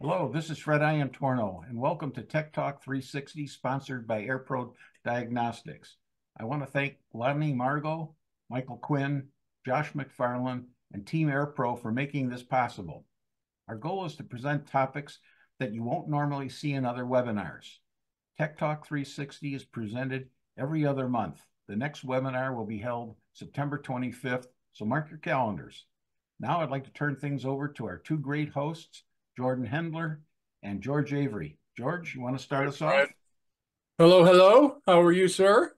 Hello, this is Fred Iantorno, and welcome to Tech Talk 360, sponsored by AirPro Diagnostics. I want to thank Lonnie Margot, Michael Quinn, Josh McFarland, and Team AirPro for making this possible. Our goal is to present topics that you won't normally see in other webinars. Tech Talk 360 is presented every other month. The next webinar will be held September 25th, so mark your calendars. Now I'd like to turn things over to our two great hosts, Jordan Hendler and George Avery. George, you want to start us off? Hello, hello. How are you, sir?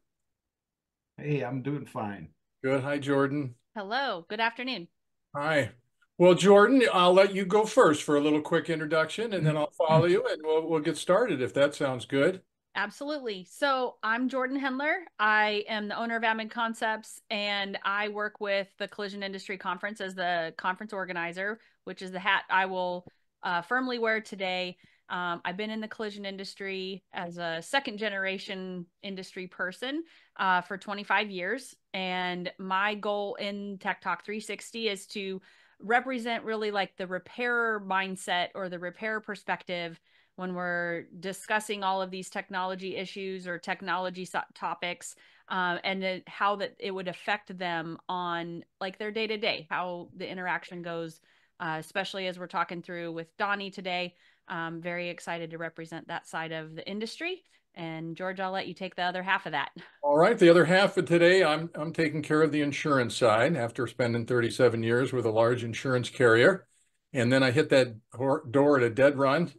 Hey, I'm doing fine. Good. Hi, Jordan. Hello, good afternoon. Hi. Well, Jordan, I'll let you go first for a little quick introduction, and then I'll follow you, and we'll get started if that sounds good. Absolutely. So I'm Jordan Hendler. I am the owner of Admin Concepts, and I work with the Collision Industry Conference as the conference organizer, which is the hat I will firmly wear today. I've been in the collision industry as a second generation industry person for 25 years. And my goal in Tech Talk 360 is to represent really like the repairer mindset or the repair perspective when we're discussing all of these technology issues or technology topics, and how that it would affect them on like their day-to-day, how the interaction goes, especially as we're talking through with Donnie today. Very excited to represent that side of the industry. And George, I'll let you take the other half of that. All right. The other half of today, I'm taking care of the insurance side after spending 37 years with a large insurance carrier. And then I hit that door at a dead run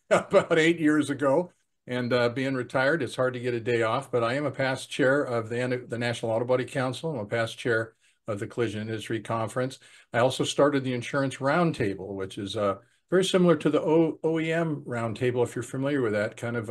about 8 years ago. And being retired, it's hard to get a day off, but I am a past chair of the National Auto Body Council. I'm a past chair of the Collision Industry Conference. I also started the Insurance Roundtable, which is very similar to the OEM Roundtable, if you're familiar with that, kind of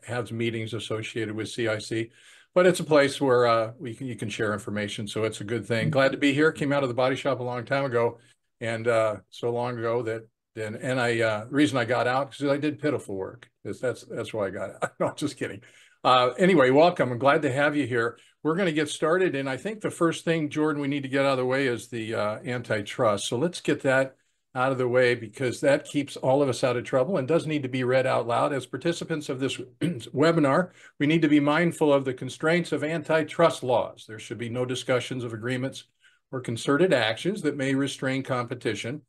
has meetings associated with CIC. But it's a place where you can share information, so it's a good thing. Glad to be here. Came out of the body shop a long time ago, and so long ago that the reason I got out because I did pitiful work. That's why I got out. No, just kidding. Anyway, welcome. I'm glad to have you here. We're going to get started, and I think the first thing, Jordan, we need to get out of the way is the antitrust. So let's get that out of the way because that keeps all of us out of trouble and does need to be read out loud. As participants of this webinar, we need to be mindful of the constraints of antitrust laws. There should be no discussions of agreements or concerted actions that may restrain competition.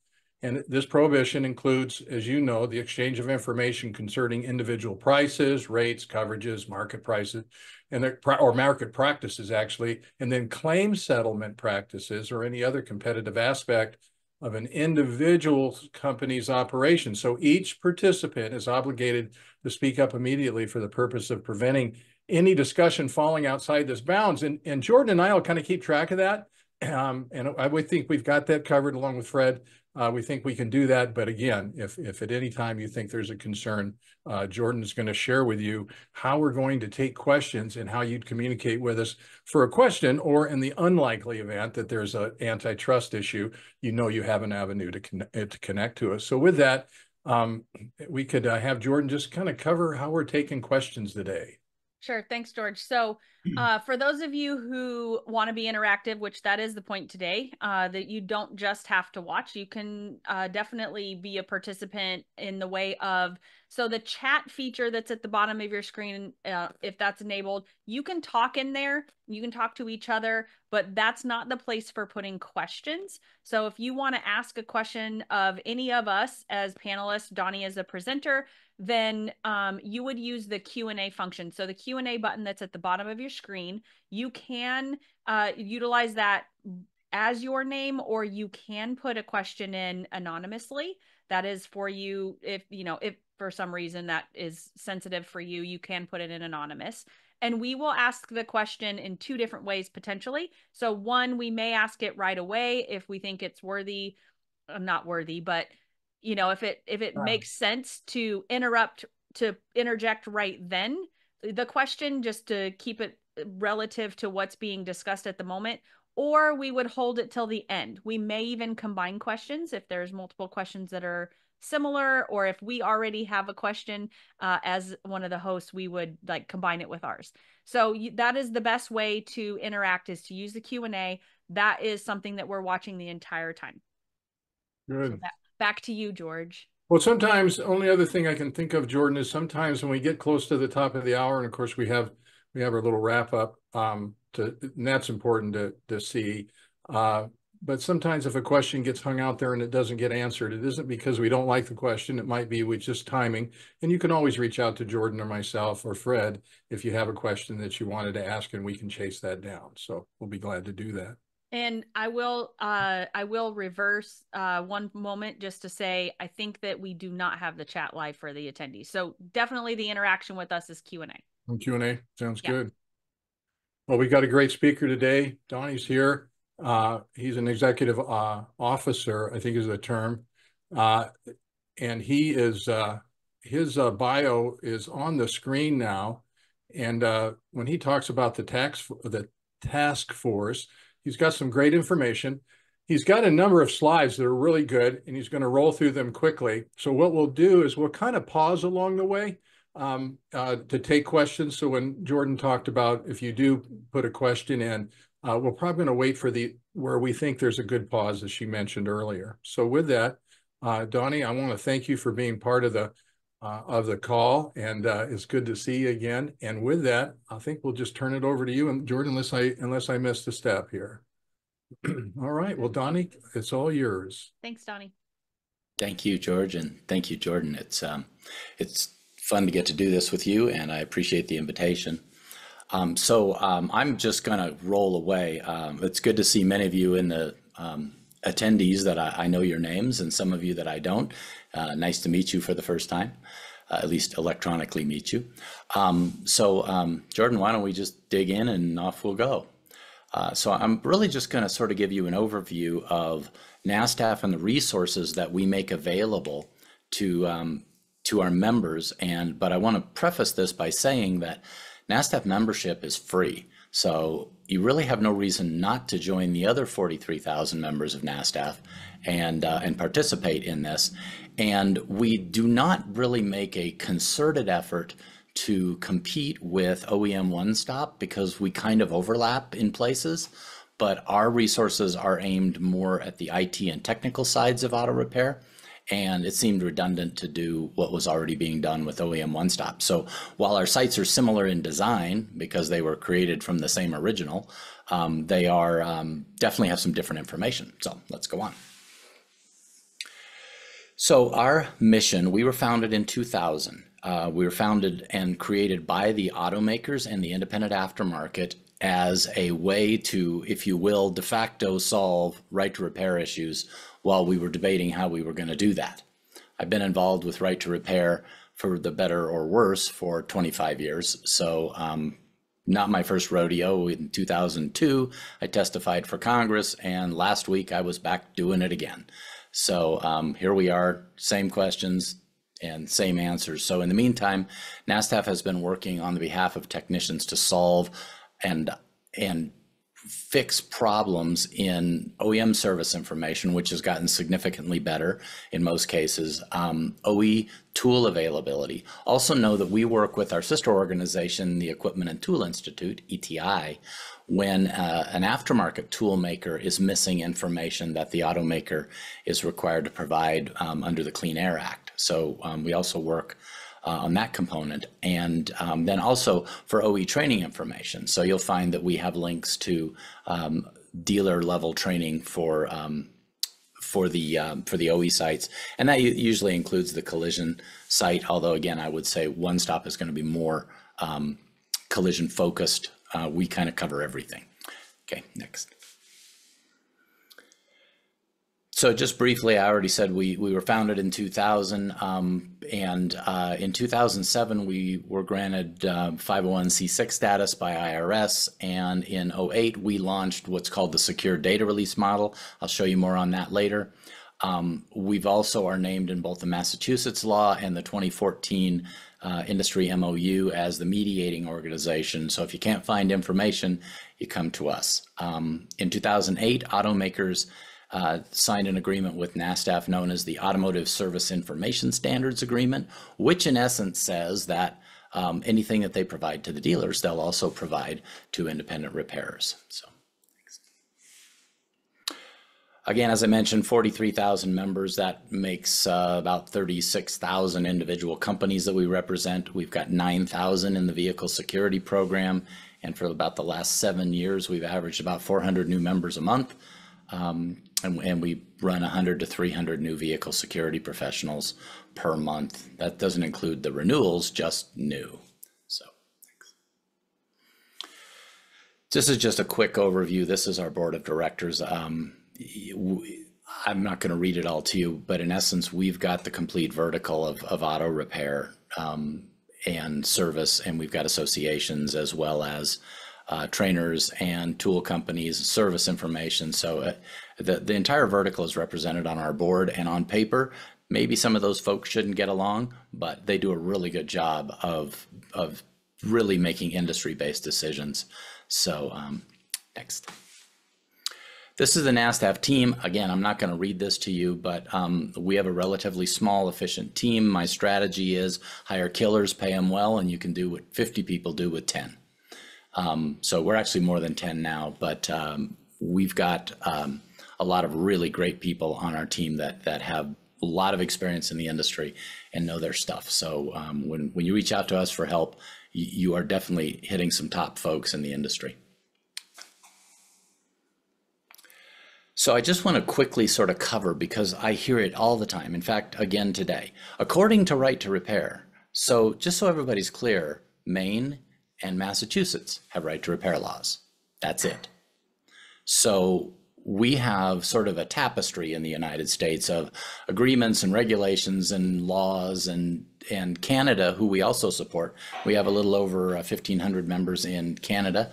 And this prohibition includes, as you know, the exchange of information concerning individual prices, rates, coverages, market prices, or market practices actually, and then claim settlement practices or any other competitive aspect of an individual company's operation. So each participant is obligated to speak up immediately for the purpose of preventing any discussion falling outside this bounds. And Jordan and I will kind of keep track of that. And I would think we've got that covered along with Fred. We think we can do that. But again, if at any time you think there's a concern, Jordan is going to share with you how we're going to take questions and how you'd communicate with us for a question, or in the unlikely event that there's an antitrust issue, you know you have an avenue to connect to us. So with that, we could have Jordan just kind of cover how we're taking questions today. Sure. Thanks, George. So for those of you who want to be interactive, which that is the point today, that you don't just have to watch, you can definitely be a participant in the way of, so the chat feature that's at the bottom of your screen, if that's enabled, you can talk in there, you can talk to each other, but that's not the place for putting questions. So if you want to ask a question of any of us as panelists, Donnie as a presenter, then you would use the Q&A function. So the Q&A button that's at the bottom of your screen, you can utilize that as your name, or you can put a question in anonymously. That is for you. If for some reason that is sensitive for you, you can put it in anonymous. And we will ask the question in two different ways potentially. So one, we may ask it right away if we think it's worthy, not worthy, but if it makes sense to interject right then, the question, just to keep it relative to what's being discussed at the moment, or we would hold it till the end. We may even combine questions if there's multiple questions that are similar, or if we already have a question as one of the hosts, we would like combine it with ours. So that is the best way to interact, is to use the Q&A. That is something that we're watching the entire time. Good. So back to you, George. Well, sometimes, only other thing I can think of, Jordan, is sometimes when we get close to the top of the hour, and of course we have our little wrap up, and that's important to see. But sometimes if a question gets hung out there and it doesn't get answered, it isn't because we don't like the question. It might be with just timing. And you can always reach out to Jordan or myself or Fred if you have a question that you wanted to ask, and we can chase that down. So we'll be glad to do that. And I will reverse one moment just to say, I think that we do not have the chat live for the attendees. So definitely the interaction with us is Q&A. Q&A, sounds Yeah. good. Well, we got a great speaker today. Donnie's here. He's an executive officer, I think is the term. And he is, his bio is on the screen now. And when he talks about the task force, he's got some great information. He's got a number of slides that are really good, and he's going to roll through them quickly. So what we'll do is we'll kind of pause along the way to take questions. So when Jordan talked about if you do put a question in, we're probably going to wait for where we think there's a good pause, as she mentioned earlier. So with that, Donnie, I want to thank you for being part of the call, and it's good to see you again. And with that, I think we'll just turn it over to you, and Jordan, unless I missed a step here. All right. Well, Donnie, it's all yours. Thanks, Donnie. Thank you, George, and thank you, Jordan. It's fun to get to do this with you, and I appreciate the invitation. I'm just going to roll away. It's good to see many of you in the attendees that I know your names, and some of you that I don't. Nice to meet you for the first time, at least electronically meet you. Jordan, why don't we just dig in and off we'll go. So I'm really just going to sort of give you an overview of NASTF and the resources that we make available to our members. But I want to preface this by saying that NASTF membership is free. So you really have no reason not to join the other 43,000 members of NASTF and participate in this. And we do not really make a concerted effort to compete with OEM One Stop because we kind of overlap in places, but our resources are aimed more at the IT and technical sides of auto repair. And it seemed redundant to do what was already being done with OEM One Stop. So while our sites are similar in design because they were created from the same original, they are definitely have some different information. So let's go on. So our mission, we were founded in 2000. We were founded and created by the automakers and the independent aftermarket as a way to, if you will, de facto solve right to repair issues while we were debating how we were going to do that. I've been involved with right to repair for the better or worse for 25 years. So not my first rodeo. In 2002, I testified for Congress, and last week I was back doing it again. So here we are, same questions and same answers. So in the meantime, NASTF has been working on the behalf of technicians to solve and fix problems in OEM service information, which has gotten significantly better in most cases. OE tool availability. Also know that we work with our sister organization, the Equipment and Tool Institute, ETI, when an aftermarket tool maker is missing information that the automaker is required to provide under the Clean Air Act. So we also work on that component, and then also for OE training information. So you'll find that we have links to dealer level training for the OE sites, and that usually includes the collision site. Although again, I would say One Stop is going to be more collision focused. We kind of cover everything. Okay, next. So just briefly, I already said we were founded in 2000, and in 2007 we were granted 501c6 status by IRS, and in 2008 we launched what's called the Secure Data Release Model. I'll show you more on that later. We've also are named in both the Massachusetts law and the 2014 industry MOU as the mediating organization. So if you can't find information, you come to us. In 2008, automakers signed an agreement with NASTF known as the Automotive Service Information Standards Agreement, which in essence says that anything that they provide to the dealers, they'll also provide to independent repairers. So, Again, as I mentioned, 43,000 members. That makes about 36,000 individual companies that we represent. We've got 9,000 in the vehicle security program. And for about the last 7 years, we've averaged about 400 new members a month. And we run 100 to 300 new vehicle security professionals per month. That doesn't include the renewals, just new. So, thanks. This is just a quick overview. This is our board of directors. I'm not going to read it all to you, but in essence, we've got the complete vertical of auto repair and service, and we've got associations as well as trainers and tool companies, service information. So the entire vertical is represented on our board, and on paper, maybe some of those folks shouldn't get along, but they do a really good job of really making industry-based decisions. So next. This is the NASTF team. Again, I'm not going to read this to you, but we have a relatively small, efficient team. My strategy is hire killers, pay them well, and you can do what 50 people do with 10. So we're actually more than 10 now, but we've got a lot of really great people on our team that have a lot of experience in the industry and know their stuff. So when you reach out to us for help, you are definitely hitting some top folks in the industry. So I just want to quickly sort of cover, because I hear it all the time. In fact, again today, according to Right to Repair. So just so everybody's clear, Maine and Massachusetts have right to repair laws. That's it. So we have sort of a tapestry in the United States of agreements and regulations and laws, and Canada, who we also support. We have a little over 1,500 members in Canada.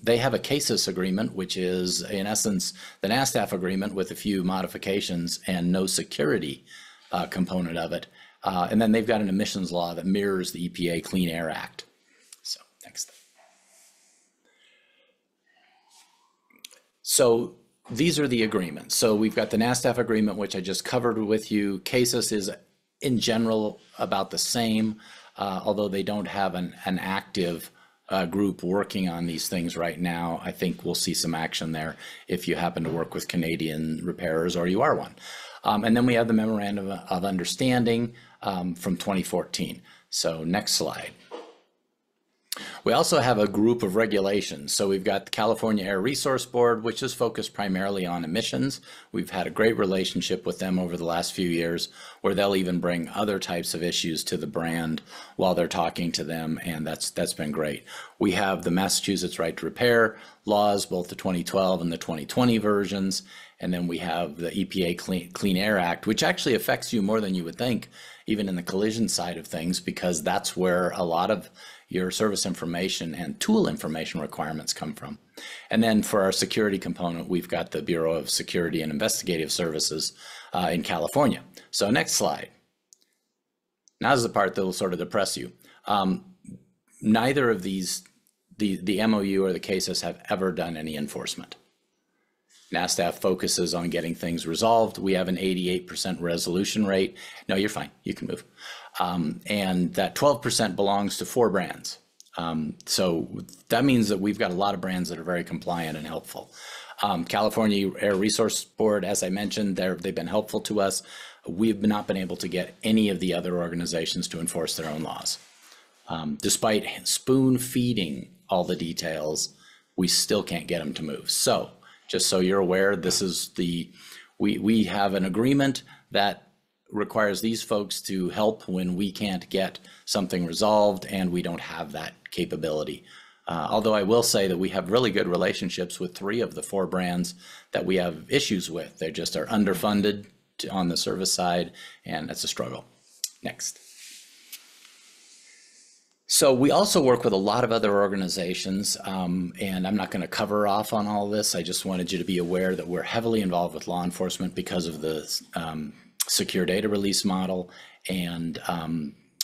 They have a CASIS agreement, which is in essence the NASTF agreement with a few modifications and no security component of it. And then they've got an emissions law that mirrors the EPA Clean Air Act. So next. So these are the agreements. So we've got the NASTF agreement, which I just covered with you. CASIS is in general about the same, although they don't have an active group working on these things right now. I think we'll see some action there if you happen to work with Canadian repairers or you are one. And then we have the Memorandum of Understanding from 2014. So next slide. We also have a group of regulations. So we've got the California Air Resource Board, which is focused primarily on emissions. We've had a great relationship with them over the last few years, where they'll even bring other types of issues to the brand while they're talking to them, and that's been great. We have the Massachusetts Right to Repair laws, both the 2012 and the 2020 versions, and then we have the EPA Clean Air Act, which actually affects you more than you would think, even in the collision side of things, because that's where a lot of your service information and tool information requirements come from. And then for our security component, we've got the Bureau of Security and Investigative Services in California. So next slide. Now's the part that will sort of depress you. Neither of these, the MOU or the CASIS, have ever done any enforcement. NASTF focuses on getting things resolved. We have an 88% resolution rate. No, you're fine. You can move. And that 12% belongs to 4 brands. So that means that we've got a lot of brands that are very compliant and helpful. California Air Resource Board, as I mentioned, they've been helpful to us. We've not been able to get any of the other organizations to enforce their own laws. Despite spoon feeding all the details, we still can't get them to move. So just so you're aware, this is we have an agreement that requires these folks to help when we can't get something resolved, and we don't have that capability. Although I will say that we have really good relationships with 3 of the 4 brands that we have issues with. They just are underfunded on the service side, and it's a struggle. Next. So we also work with a lot of other organizations, and I'm not going to cover off on all this. I just wanted you to be aware that we're heavily involved with law enforcement because of the secure data release model, and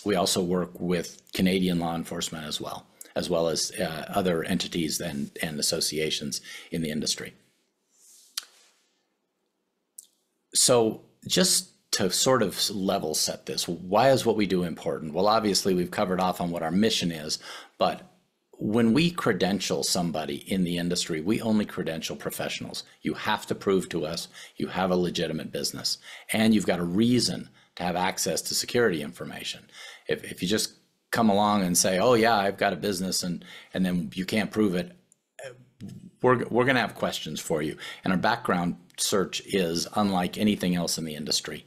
we also work with Canadian law enforcement as well as other entities and associations in the industry. So just to sort of level set this, why is what we do important? Well, obviously we've covered off on what our mission is, but when we credential somebody in the industry, we only credential professionals. You have to prove to us you have a legitimate business, and you've got a reason to have access to security information. If you just come along and say, oh yeah, I've got a business, and then you can't prove it, we're going to have questions for you. And our background search is unlike anything else in the industry,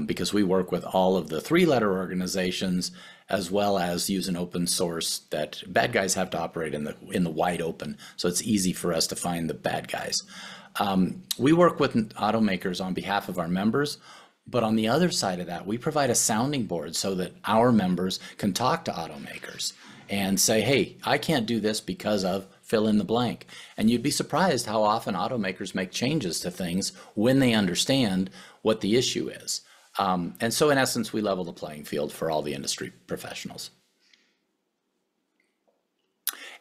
because we work with all of the three-letter organizations, as well as use an open source that bad guys have to operate in the wide open. So it's easy for us to find the bad guys. We work with automakers on behalf of our members, but on the other side of that, we provide a sounding board so that our members can talk to automakers and say, hey, I can't do this because of fill in the blank. And you'd be surprised how often automakers make changes to things when they understand what the issue is. And so in essence, we level the playing field for all the industry professionals.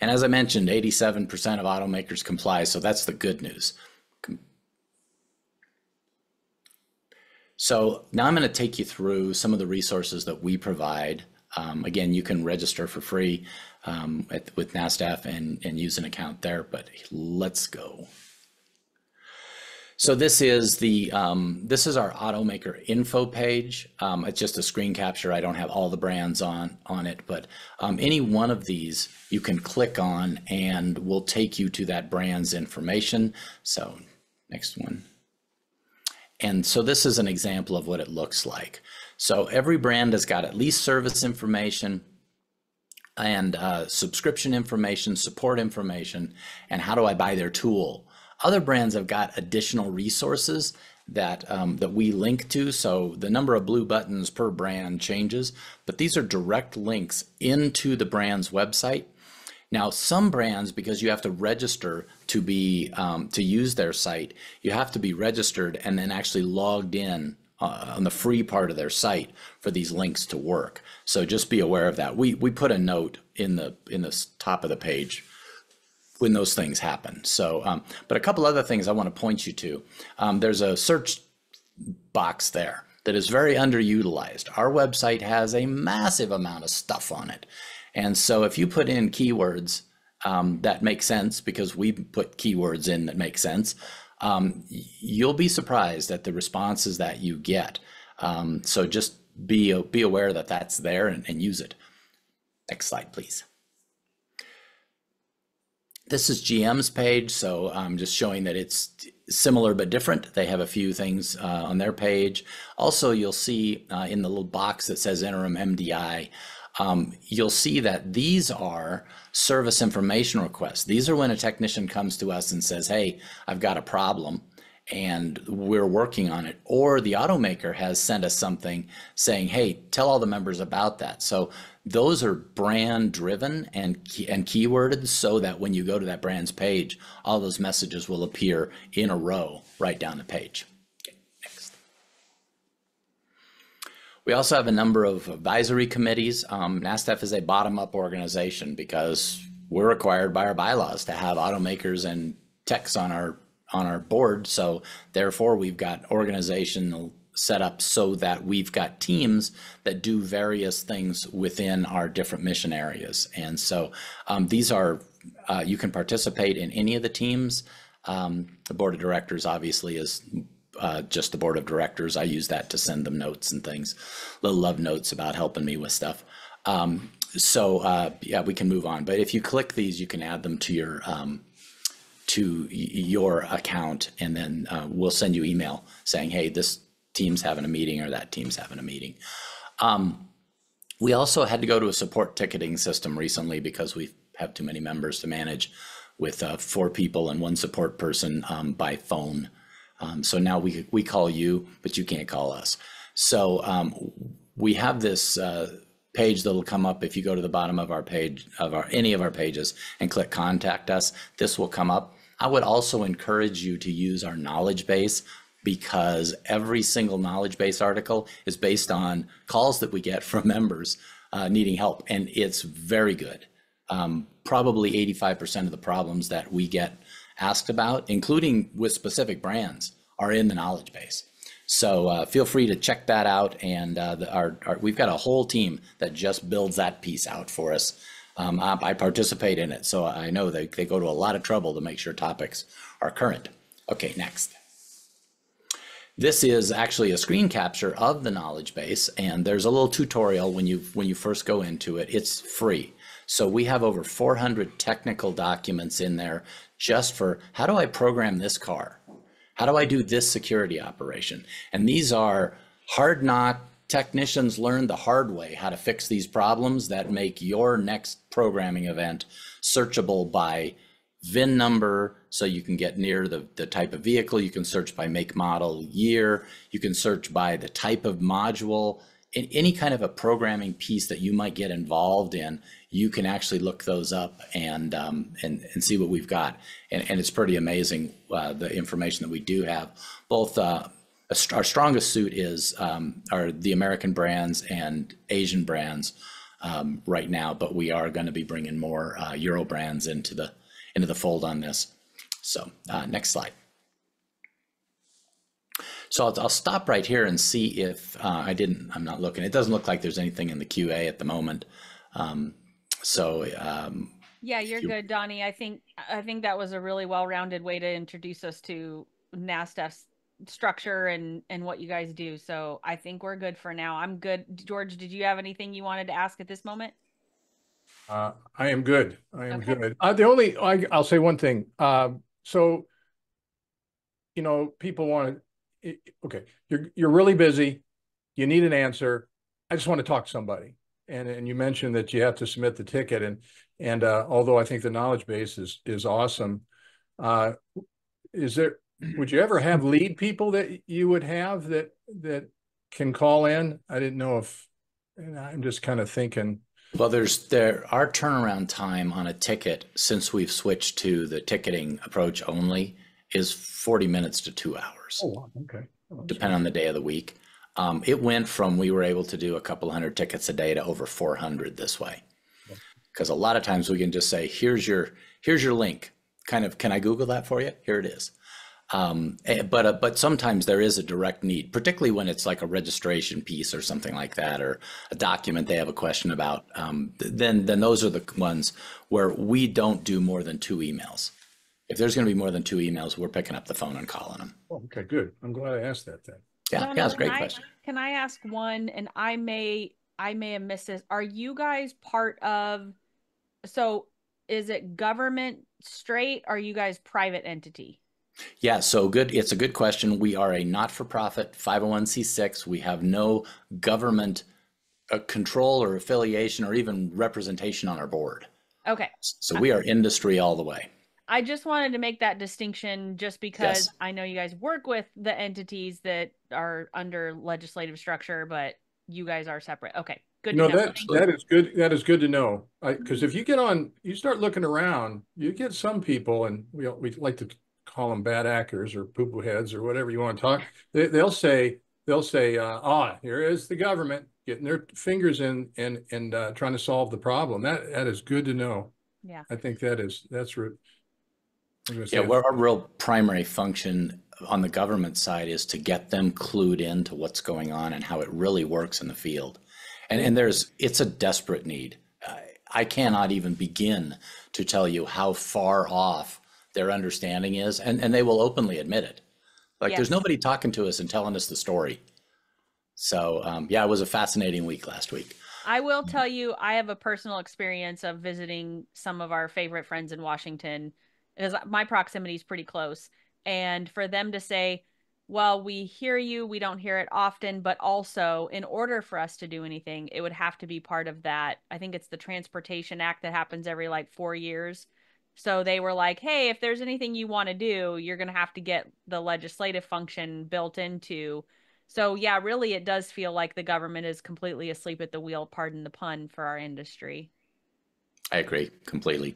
And as I mentioned, 87% of automakers comply, so that's the good news. So now I'm going to take you through some of the resources that we provide. Again, you can register for free with NASTF and use an account there, but let's go. So this is our automaker info page. It's just a screen capture. I don't have all the brands on it, but any one of these you can click on and will take you to that brand's information. So next one. And so this is an example of what it looks like. So every brand has got at least service information and subscription information, support information, and how do I buy their tool. Other brands have got additional resources that we link to. So the number of blue buttons per brand changes, but these are direct links into the brand's website. Now, some brands, because you have to register to be to use their site, you have to be registered and then actually logged in on the free part of their site for these links to work. So just be aware of that. We put a note in the top of the page when those things happen. So, but a couple other things I want to point you to. There's a search box there that is very underutilized. Our website has a massive amount of stuff on it. And so if you put in keywords that make sense, because we put keywords in that make sense, you'll be surprised at the responses that you get. So just be aware that that's there and use it. Next slide, please. This is GM's page, so I'm just showing that it's similar but different. They have a few things on their page. Also, you'll see in the little box that says interim MDI, you'll see that these are service information requests. These are when a technician comes to us and says, hey, I've got a problem and we're working on it. Or the automaker has sent us something saying, hey, tell all the members about that. So those are brand driven and keyworded so that when you go to that brand's page, all those messages will appear in a row right down the page. Okay, next. We also have a number of advisory committees. NASTF is a bottom-up organization because we're required by our bylaws to have automakers and techs on our board. So therefore, we've got organizational set up so that we've got teams that do various things within our different mission areas. And so these are, you can participate in any of the teams. The board of directors obviously is just the board of directors. I use that to send them notes and things, little love notes about helping me with stuff. Yeah, we can move on. But if you click these, you can add them to your account, and then we'll send you email saying, hey, this team's having a meeting or that team's having a meeting. We also had to go to a support ticketing system recently because we have too many members to manage with 4 people and 1 support person by phone. So now we call you, but you can't call us. So we have this page that'll come up if you go to the bottom of our page, any of our pages, and click contact us. This will come up. I would also encourage you to use our knowledge base, because every single knowledge base article is based on calls that we get from members needing help, and it's very good. Probably 85% of the problems that we get asked about, including with specific brands, are in the knowledge base. So feel free to check that out, and we've got a whole team that just builds that piece out for us I participate in it, so I know they go to a lot of trouble to make sure topics are current. Okay, next. This is actually a screen capture of the knowledge base, and there's a little tutorial when you first go into it. It's free. So we have over 400 technical documents in there just for how do I program this car? How do I do this security operation? And these are hard knock technicians learn the hard way how to fix these problems that make your next programming event searchable by VIN number, so you can get near the type of vehicle. You can search by make, model, year. You can search by the type of module. In any kind of a programming piece that you might get involved in, you can actually look those up and see what we've got. And it's pretty amazing, the information that we do have. Both our strongest suit are the American brands and Asian brands right now, but we are going to be bringing more Euro brands into the fold on this. So next slide. So I'll stop right here and see if I'm not looking. It doesn't look like there's anything in the QA at the moment. Yeah, you're good, Donnie. I think that was a really well-rounded way to introduce us to NASTF's structure and what you guys do. So I think we're good for now. I'm good. George, did you have anything you wanted to ask at this moment? I am good. I am Okay. good. I'll say one thing. So, people want to, okay, you're really busy. You need an answer. I just want to talk to somebody. And you mentioned that you have to submit the ticket. And although I think the knowledge base is awesome, would you ever have lead people that you would have that can call in? I didn't know and I'm just kind of thinking. Well, our turnaround time on a ticket since we've switched to the ticketing approach only is 40 minutes to 2 hours. Oh, okay. Depending on the day of the week. It went from, we were able to do a couple hundred tickets a day to over 400 this way. Because a lot of times we can just say, here's your link. Kind of, can I Google that for you? Here it is. But sometimes there is a direct need, particularly when it's like a registration piece or something like that, or a document they have a question about. Then those are the ones where we don't do more than 2 emails. If there's going to be more than 2 emails, we're picking up the phone and calling them. Oh, okay, good. I'm glad I asked that then. Yeah, it's a great question. Can I ask one? And I may have missed this. Are you guys part of? So, is it government straight? Or are you guys private entity? Yeah, so good. It's a good question. We are a not-for-profit 501c6. We have no government control or affiliation or even representation on our board. Okay. So we are industry all the way. I just wanted to make that distinction just because Yes. I know you guys work with the entities that are under legislative structure, but you guys are separate. Okay. Good to know. That is good. That is good to know. Because if you start looking around, you get some people, and we like to call them bad actors or poo-poo heads or whatever you want to talk. They'll say, here is the government getting their fingers in and trying to solve the problem. That is good to know. Yeah. I think that's Yeah, our real primary function on the government side is to get them clued into what's going on and how it really works in the field. And it's a desperate need. I cannot even begin to tell you how far off their understanding is, and they will openly admit it. Like, There's nobody talking to us and telling us the story. So yeah, it was a fascinating week last week. I will tell you, I have a personal experience of visiting some of our favorite friends in Washington, because my proximity is pretty close. And for them to say, well, we hear you, we don't hear it often, but also in order for us to do anything, it would have to be part of that. I think it's the Transportation Act that happens every like 4 years. So they were like, hey, if there's anything you want to do, you're going to have to get the legislative function built into. So yeah, really, it does feel like the government is completely asleep at the wheel, pardon the pun, for our industry. I agree completely.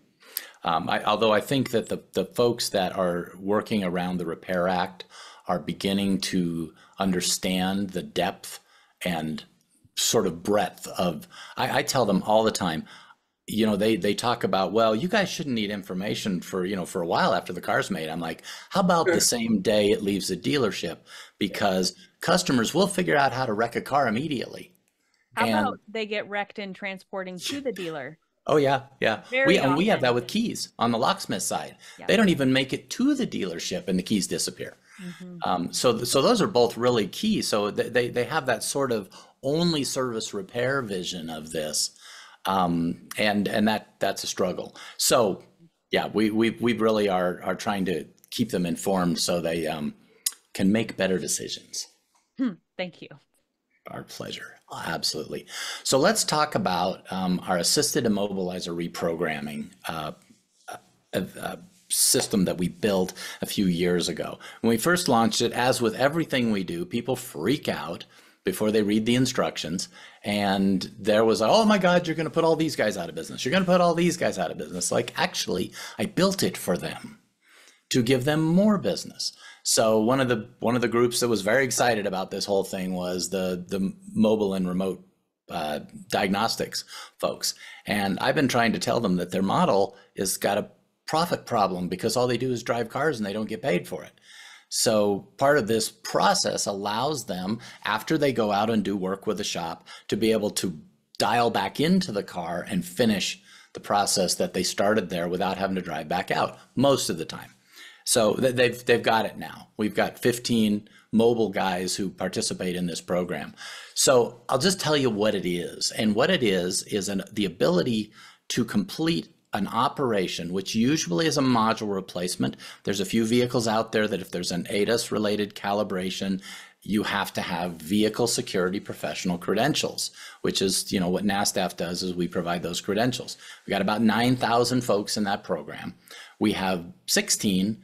Although I think that the folks that are working around the Repair Act are beginning to understand the depth and sort of breadth of, I tell them all the time, they talk about, well, you guys shouldn't need information for a while after the car's made. I'm like, how about the same day it leaves the dealership? Because customers will figure out how to wreck a car immediately. How about they get wrecked in transporting to the dealer? Oh yeah, yeah. Very And we have that often. with keys on the locksmith side. Yeah. They don't even make it to the dealership and the keys disappear. So those are both really key. So they have that sort of only service repair vision of this, and that's a struggle. So yeah, we really are trying to keep them informed so they can make better decisions. Thank you. Our pleasure. Absolutely. So let's talk about our assisted immobilizer reprogramming system that we built a few years ago. When we first launched it, as with everything we do, people freak out before they read the instructions. And there was, oh my God, you're going to put all these guys out of business. You're going to put all these guys out of business. Like, actually, I built it for them to give them more business. So one of the groups that was very excited about this whole thing was the mobile and remote diagnostics folks. And I've been trying to tell them that their model has got a profit problem because all they do is drive cars and they don't get paid for it. So part of this process allows them, after they go out and do work with the shop, to be able to dial back into the car and finish the process that they started there without having to drive back out most of the time. So they've got it now. We've got 15 mobile guys who participate in this program. So I'll just tell you what it is. And what it is the ability to complete an operation, which usually is a module replacement. There's a few vehicles out there that if there's an ADAS related calibration, you have to have vehicle security professional credentials, which is, what NASTF does is we provide those credentials. We got about 9,000 folks in that program. We have 16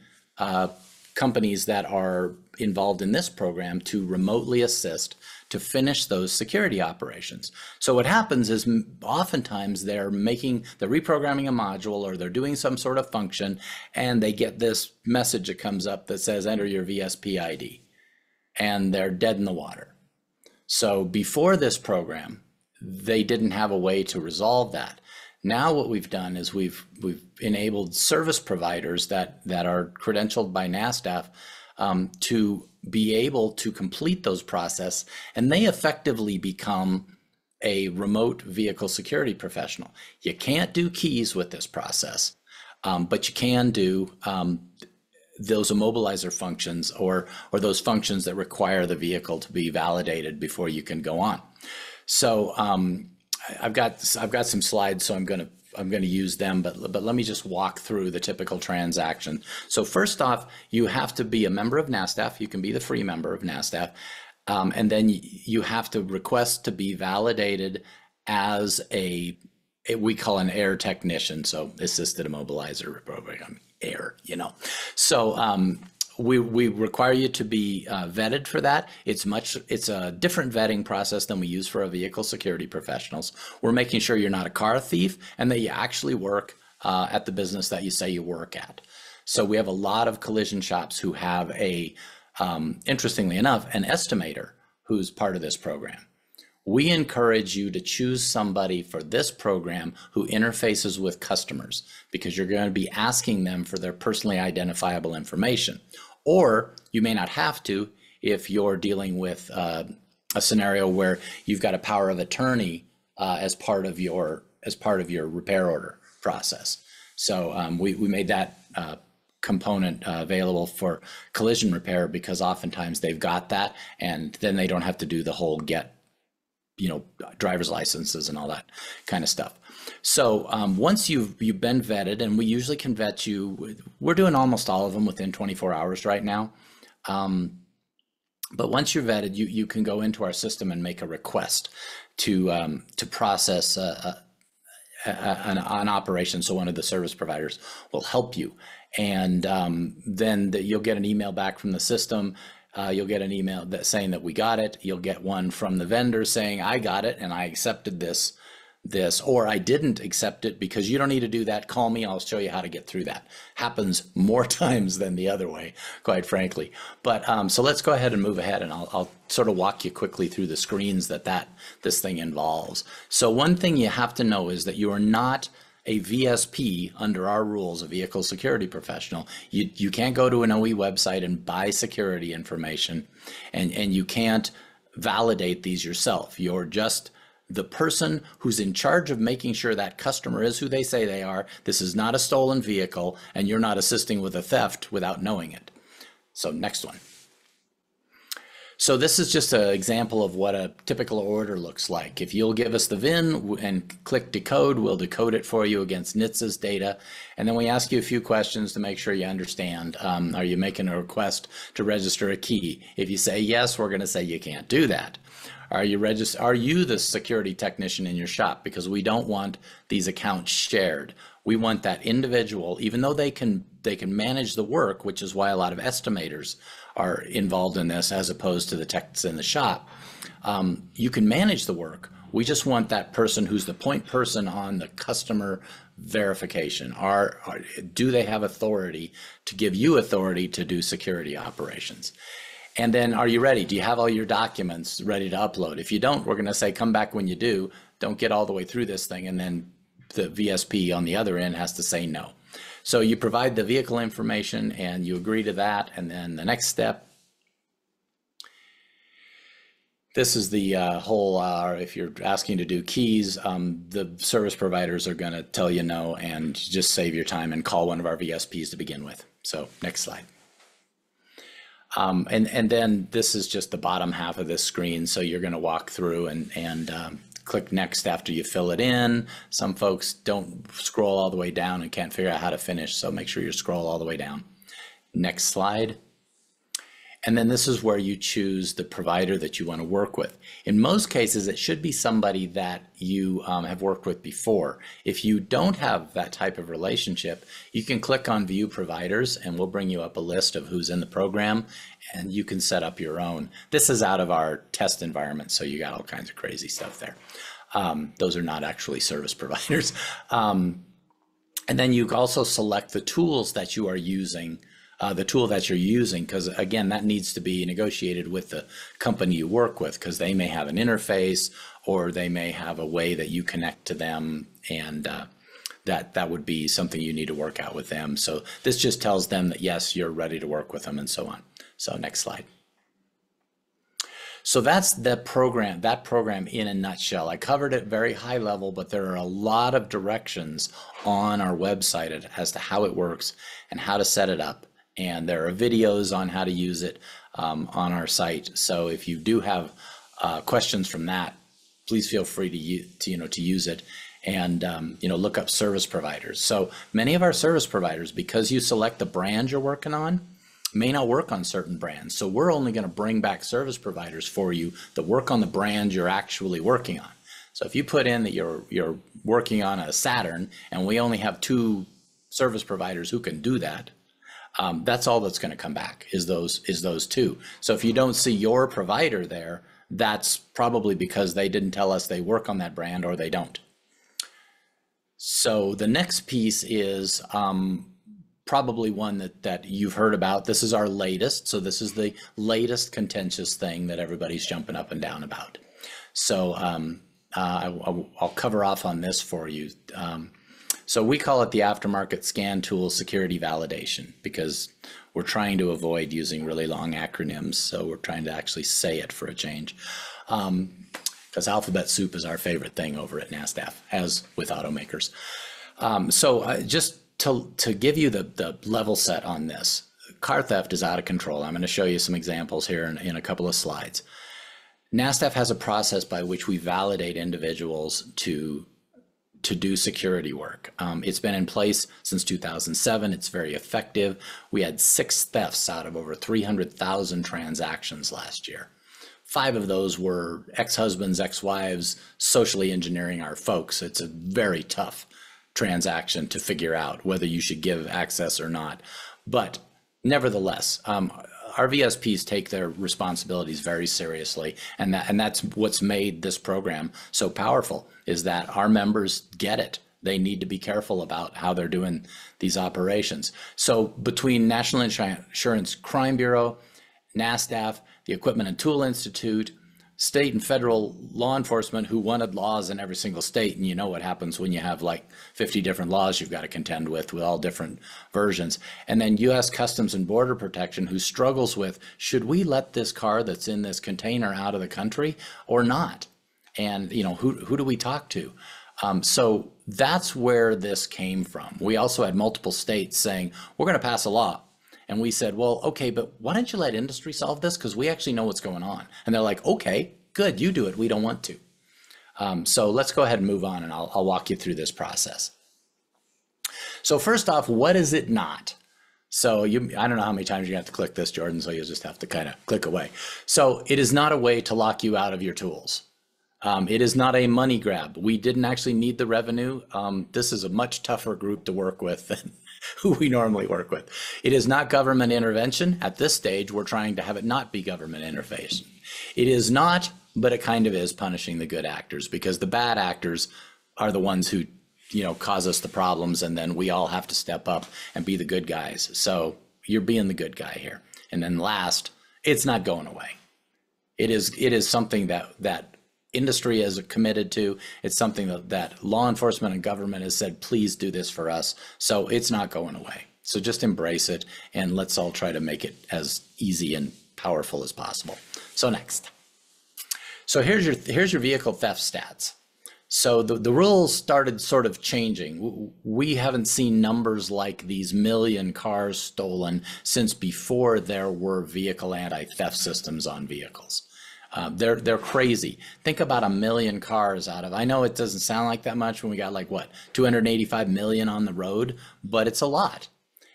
companies that are involved in this program to remotely assist to finish those security operations. So what happens is oftentimes they're reprogramming a module, or they're doing some sort of function, and they get this message that comes up that says, enter your VSP ID, and they're dead in the water. So before this program, they didn't have a way to resolve that. Now what we've done is we've enabled service providers that are credentialed by NASTF to be able to complete those processes, and they effectively become a remote vehicle security professional. You can't do keys with this process, but you can do those immobilizer functions or those functions that require the vehicle to be validated before you can go on. So I've got some slides, so I'm going to use them, but let me just walk through the typical transaction. So first off, you have to be a member of NASTF. You can be the free member of NASTF, and then you have to request to be validated as we call an AIR technician, so assisted immobilizer reprogramming, AIR. So we require you to be vetted for that. It's a different vetting process than we use for our vehicle security professionals. We're making sure you're not a car thief and that you actually work at the business that you say you work at. So we have a lot of collision shops who have interestingly enough, an estimator who's part of this program. We encourage you to choose somebody for this program who interfaces with customers, because you're going to be asking them for their personally identifiable information. Or you may not have to if you're dealing with a scenario where you've got a power of attorney as part of your repair order process. So we made that component available for collision repair, because oftentimes they've got that, and then they don't have to do the whole driver's licenses and all that kind of stuff. So once you've been vetted, and we usually can vet you, we're doing almost all of them within 24 hours right now. But once you're vetted, you can go into our system and make a request to process an operation. So one of the service providers will help you, and then you'll get an email back from the system. You'll get an email saying that we got it. You'll get one from the vendor saying, I got it and I accepted this, or I didn't accept it because you don't need to do that. Call me, I'll show you how to get through that. Happens more times than the other way, quite frankly. But so let's go ahead and move ahead, and I'll sort of walk you quickly through the screens that this thing involves. So one thing you have to know is that you are not a VSP under our rules, a vehicle security professional. You can't go to an OE website and buy security information, and you can't validate these yourself. You're just the person who's in charge of making sure that customer is who they say they are. This is not a stolen vehicle, and you're not assisting with a theft without knowing it. So next one. So this is just an example of what a typical order looks like. If you'll give us the VIN and click decode, we'll decode it for you against NHTSA's data. And then we ask you a few questions to make sure you understand. Are you making a request to register a key? If you say yes, we're going to say you can't do that. Are you the security technician in your shop? Because we don't want these accounts shared. We want that individual, even though they can manage the work, which is why a lot of estimators are involved in this as opposed to the techs in the shop. You can manage the work. We just want that person who's the point person on the customer verification. Do they have authority to give you authority to do security operations? And then, are you ready? Do you have all your documents ready to upload? If you don't, we're going to say, come back when you do. Don't get all the way through this thing. And then the VSP on the other end has to say no. So you provide the vehicle information and you agree to that. And then the next step, this is the whole, if you're asking to do keys, the service providers are going to tell you no, and just save your time and call one of our VSPs to begin with. So next slide. And then this is just the bottom half of this screen. So you're going to walk through and click next after you fill it in. Some folks don't scroll all the way down and can't figure out how to finish. So make sure you scroll all the way down. Next slide. And then this is where you choose the provider that you want to work with. In most cases, it should be somebody that you have worked with before. If you don't have that type of relationship, you can click on View Providers and we'll bring you up a list of who's in the program, and you can set up your own. This is out of our test environment, so you got all kinds of crazy stuff there. Those are not actually service providers. And then you also select the tools that you are using, the tool that you're using, because again, that needs to be negotiated with the company you work with, because they may have an interface or they may have a way that you connect to them, and that would be something you need to work out with them. So this just tells them that yes, you're ready to work with them, and so on. So next slide. So that's the program, that program in a nutshell. I covered it very high level, but there are a lot of directions on our website as to how it works and how to set it up. And there are videos on how to use it on our site. So if you do have questions from that, please feel free to use it, and look up service providers. So many of our service providers, because you select the brand you're working on, may not work on certain brands. So we're only going to bring back service providers for you that work on the brand you're actually working on. So if you put in that you're working on a Saturn and we only have 2 service providers who can do that, that's all that's going to come back is those 2. So if you don't see your provider there, that's probably because they didn't tell us they work on that brand, or they don't. So the next piece is probably one that you've heard about. This is our latest. So this is the latest contentious thing that everybody's jumping up and down about. So I'll cover off on this for you. So we call it the aftermarket scan tool security validation, because we're trying to avoid using really long acronyms. So we're trying to actually say it for a change. Because alphabet soup is our favorite thing over at NASTF, as with automakers. Just to give you the level set on this, car theft is out of control. I'm going to show you some examples here in a couple of slides. NASTF has a process by which we validate individuals to do security work. It's been in place since 2007. It's very effective. We had 6 thefts out of over 300,000 transactions last year. 5 of those were ex-husbands, ex-wives, socially engineering our folks. It's a very tough transaction to figure out whether you should give access or not. But nevertheless, our VSPs take their responsibilities very seriously, and that's what's made this program so powerful, is that our members get it. They need to be careful about how they're doing these operations. So between National Insurance Crime Bureau, NASTF, the Equipment and Tool Institute, state and federal law enforcement who wanted laws in every single state, and you know what happens when you have like 50 different laws you've got to contend with all different versions. And then U.S. Customs and Border Protection, who struggles with, should we let this car that's in this container out of the country or not? And, you know, who do we talk to? So that's where this came from. We also had multiple states saying, we're going to pass a law. And we said, well, okay, but why don't you let industry solve this? Because we actually know what's going on. And they're like, okay, good, you do it. We don't want to. So let's go ahead and move on, and I'll walk you through this process. So first off, what is it not? So I don't know how many times you have to click this, Jordan, so you'll just have to kind of click away. So it is not a way to lock you out of your tools. It is not a money grab. We didn't actually need the revenue. This is a much tougher group to work with than who we normally work with. It is not government intervention. At this stage, we're trying to have it not be government interface. It is not, but it kind of is punishing the good actors, because the bad actors are the ones who, you know, cause us the problems, and then we all have to step up and be the good guys. So you're being the good guy here. And then last, it's not going away. It is something that industry is committed to. It's something that law enforcement and government has said, please do this for us. So it's not going away. So just embrace it, and let's all try to make it as easy and powerful as possible. So next. So here's your vehicle theft stats. So the rules started sort of changing. We haven't seen numbers like these million cars stolen since before there were vehicle anti-theft systems on vehicles. They're crazy. Think about 1 million cars out of, I know it doesn't sound like that much when we got like what, 285 million on the road, but it's a lot.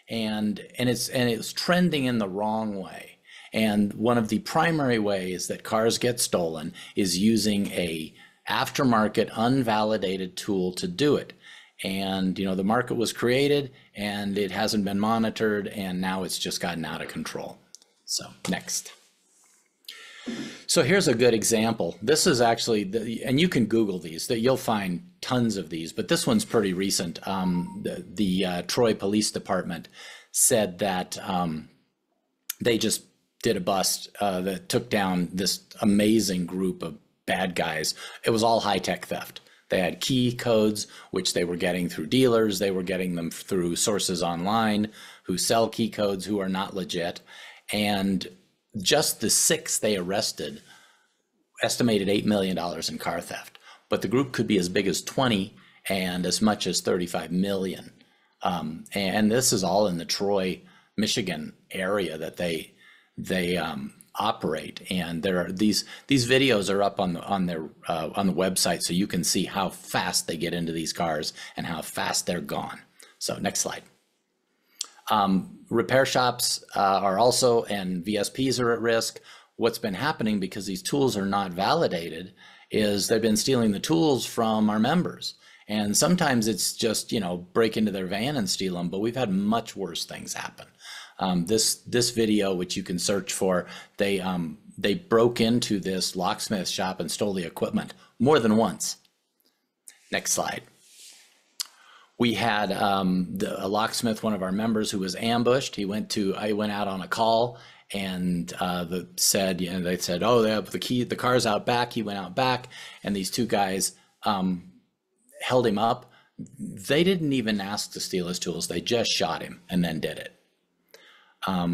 And it's trending in the wrong way. And one of the primary ways that cars get stolen is using a aftermarket unvalidated tool to do it. And, you know, the market was created and it hasn't been monitored, and now it's just gotten out of control. So next. So here's a good example. This is actually, and you can Google these, that you'll find tons of these, but this one's pretty recent. The Troy Police Department said that they just did a bust that took down this amazing group of bad guys. It was all high-tech theft. They had key codes, which they were getting through dealers. They were getting them through sources online who sell key codes who are not legit. And just the 6 they arrested estimated $8 million in car theft. But the group could be as big as 20 and as much as 35 million. And this is all in the Troy, Michigan area that they operate. And there are these videos are up on the website, so you can see how fast they get into these cars and how fast they're gone. So next slide. Repair shops are also, and VSPs are at risk. What's been happening, because these tools are not validated, is they've been stealing the tools from our members. And sometimes it's just, you know, break into their van and steal them, but we've had much worse things happen. This video, which you can search for, they broke into this locksmith shop and stole the equipment more than once. Next slide. We had a locksmith, one of our members, who was ambushed. I went out on a call, and they said, oh, they have the car's out back. He went out back, and these 2 guys held him up. They didn't even ask to steal his tools. They just shot him and then did it.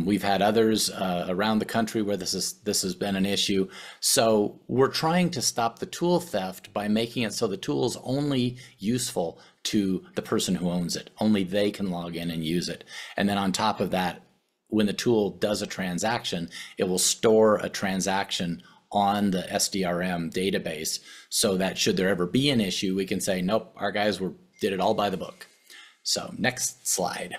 We've had others around the country where this has been an issue. So we're trying to stop the tool theft by making it so the tool is only useful to the person who owns it. Only they can log in and use it. And then on top of that, when the tool does a transaction, it will store a transaction on the SDRM database, so that should there ever be an issue, we can say, nope, our guys did it all by the book. So next slide.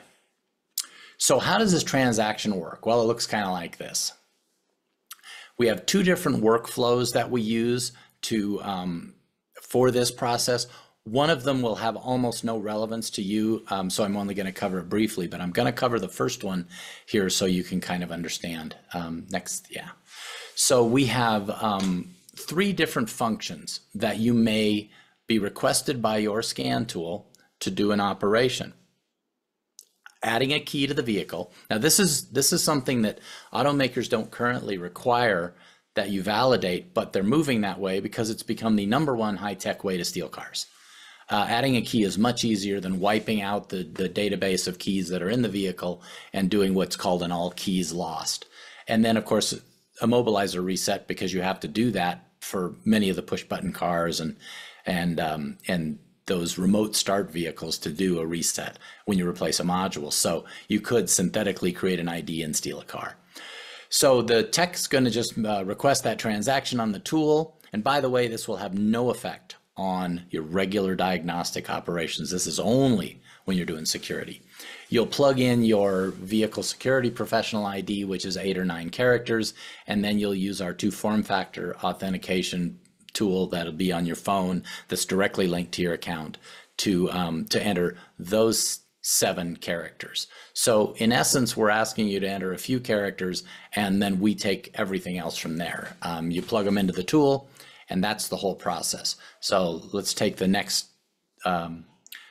So how does this transaction work? Well, it looks kind of like this. We have 2 different workflows that we use for this process. One of them will have almost no relevance to you, so I'm only going to cover it briefly, but I'm going to cover the first one here so you can kind of understand. Next, yeah. So we have 3 different functions that you may be requested by your scan tool to do an operation. Adding a key to the vehicle. Now this is something that automakers don't currently require that you validate, but they're moving that way because it's become the #1 high-tech way to steal cars. Adding a key is much easier than wiping out the database of keys that are in the vehicle and doing what's called an all keys lost. And then of course, Immobilizer reset, because you have to do that for many of the push button cars and those remote start vehicles to do a reset when you replace a module. So you could synthetically create an ID and steal a car. So the tech's going to just request that transaction on the tool. And by the way, this will have no effect on your regular diagnostic operations. This is only when you're doing security. You'll plug in your vehicle security professional ID, which is 8 or 9 characters, and then you'll use our 2-form factor authentication tool that'll be on your phone that's directly linked to your account to enter those 7 characters. So in essence, we're asking you to enter a few characters, and then we take everything else from there. You plug them into the tool, and that's the whole process. So let's take the next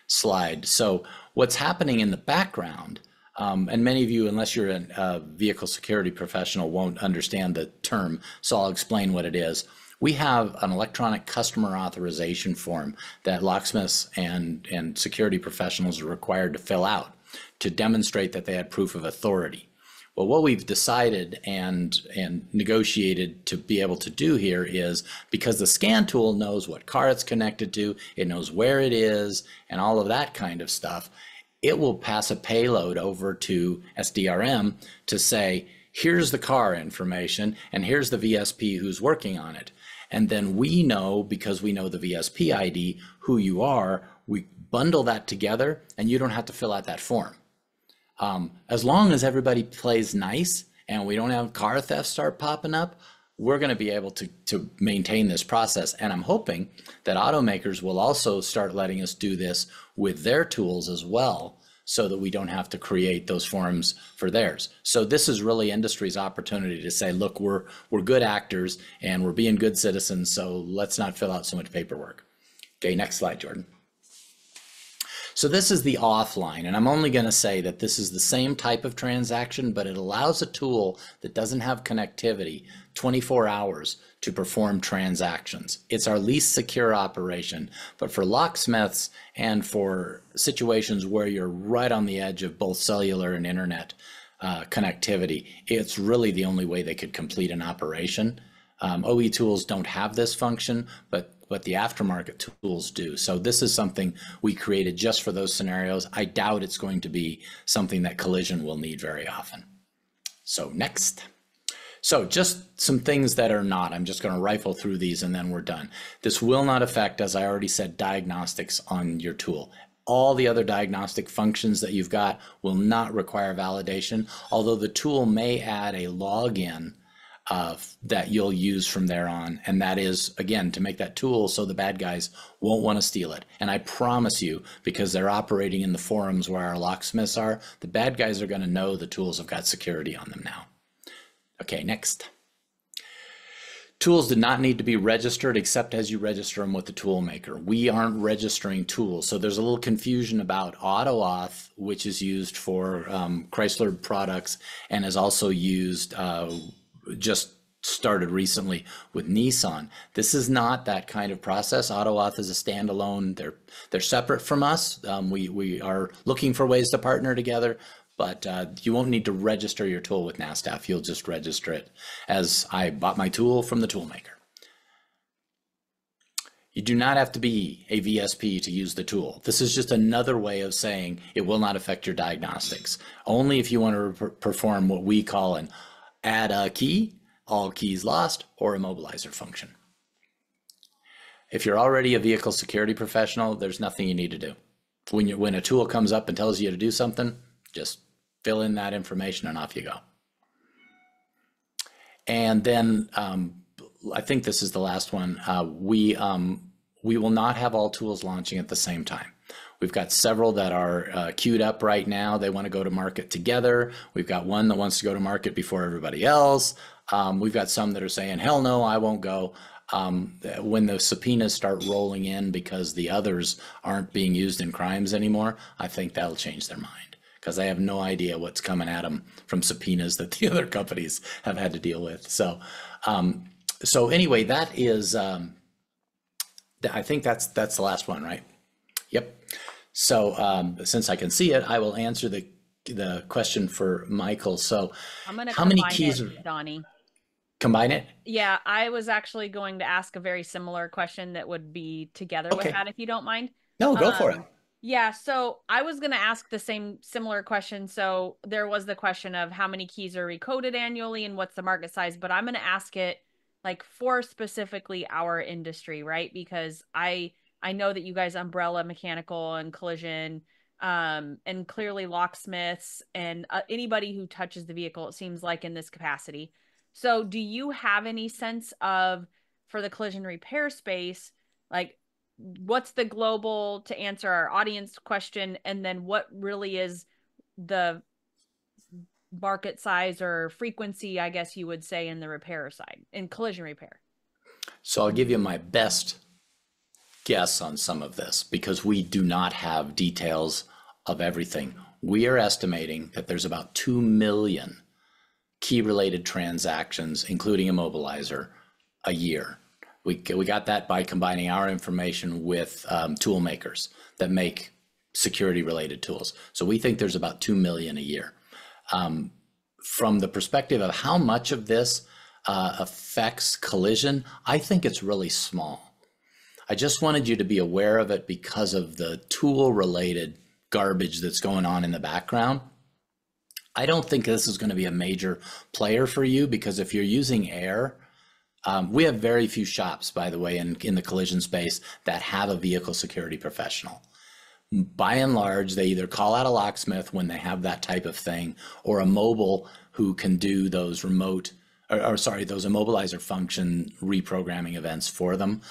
slide. So what's happening in the background, and many of you, unless you're a vehicle security professional, won't understand the term, so I'll explain what it is. We have an electronic customer authorization form that locksmiths and security professionals are required to fill out to demonstrate that they had proof of authority. Well, what we've decided and negotiated to be able to do here is, because the scan tool knows what car it's connected to, it knows where it is, and all of that kind of stuff, it will pass a payload over to SDRM to say, here's the car information, and here's the VSP who's working on it. And then we know, because we know the VSP ID, who you are, we bundle that together, and you don't have to fill out that form. As long as everybody plays nice and we don't have car thefts start popping up, we're going to be able to maintain this process. And I'm hoping that automakers will also start letting us do this with their tools as well, so that we don't have to create those forms for theirs. So this is really industry's opportunity to say, look, we're good actors and we're being good citizens, so let's not fill out so much paperwork. Okay, next slide, Jordan. So this is the offline, and I'm only going to say that this is the same type of transaction, but it allows a tool that doesn't have connectivity 24 hours to perform transactions. It's our least secure operation, but for locksmiths and for situations where you're right on the edge of both cellular and internet connectivity, it's really the only way they could complete an operation. OE tools don't have this function, but the aftermarket tools do. So this is something we created just for those scenarios. I doubt it's going to be something that Collision will need very often. So next. So just some things that are not, I'm just going to rifle through these and then we're done. This will not affect, as I already said, diagnostics on your tool. All the other diagnostic functions that you've got will not require validation, although the tool may add a login that you'll use from there on. And that is, again, to make that tool so the bad guys won't want to steal it. And I promise you, because they're operating in the forums where our locksmiths are, the bad guys are going to know the tools have got security on them now. Okay, next. Tools do not need to be registered except as you register them with the tool maker. We aren't registering tools. So there's a little confusion about AutoAuth, which is used for Chrysler products and is also used just started recently with Nissan. This is not that kind of process. AutoAuth is a standalone. They're separate from us. We are looking for ways to partner together, but you won't need to register your tool with NASTF. You'll just register it as I bought my tool from the tool maker. You do not have to be a VSP to use the tool. This is just another way of saying it will not affect your diagnostics. Only if you want to perform what we call an add a key, all keys lost, or Immobilizer function. If you're already a vehicle security professional, there's nothing you need to do. When a tool comes up and tells you to do something, just fill in that information and off you go. And then I think this is the last one. We will not have all tools launching at the same time. We've got several that are queued up right now. They want to go to market together. We've got one that wants to go to market before everybody else. We've got some that are saying, hell no, I won't go. When the subpoenas start rolling in because the others aren't being used in crimes anymore, I think that'll change their mind, because they have no idea what's coming at them from subpoenas that the other companies have had to deal with. So, so anyway, that is, I think that's the last one, right? Yep. So since I can see it, I will answer the question for Michael. So I'm gonna how many keys Donnie? combine it? Yeah, I was actually going to ask a very similar question that would be together with Okay. that, if you don't mind. No, go for it. Yeah, so I was going to ask the similar question. So there was the question of how many keys are recoded annually and what's the market size, but I'm going to ask it like for specifically our industry, right? Because I know that you guys umbrella mechanical and collision, and clearly locksmiths and anybody who touches the vehicle, it seems like in this capacity. So do you have any sense of, for the collision repair space, like what's the global, to answer our audience question, and then what really is the market size or frequency, I guess you would say, in the repair side, in collision repair? So I'll give you my best guess on some of this because we do not have details of everything. We are estimating that there's about 2 million key-related transactions, including Immobilizer, a year. We got that by combining our information with tool makers that make security-related tools. So we think there's about 2 million a year. From the perspective of how much of this affects collision, I think it's really small. I just wanted you to be aware of it because of the tool-related garbage that's going on in the background. I don't think this is going to be a major player for you because if you're using air, we have very few shops, by the way, in the collision space that have a vehicle security professional. By and large, they either call out a locksmith when they have that type of thing or a mobile who can do those remote, those Immobilizer function reprogramming events for them,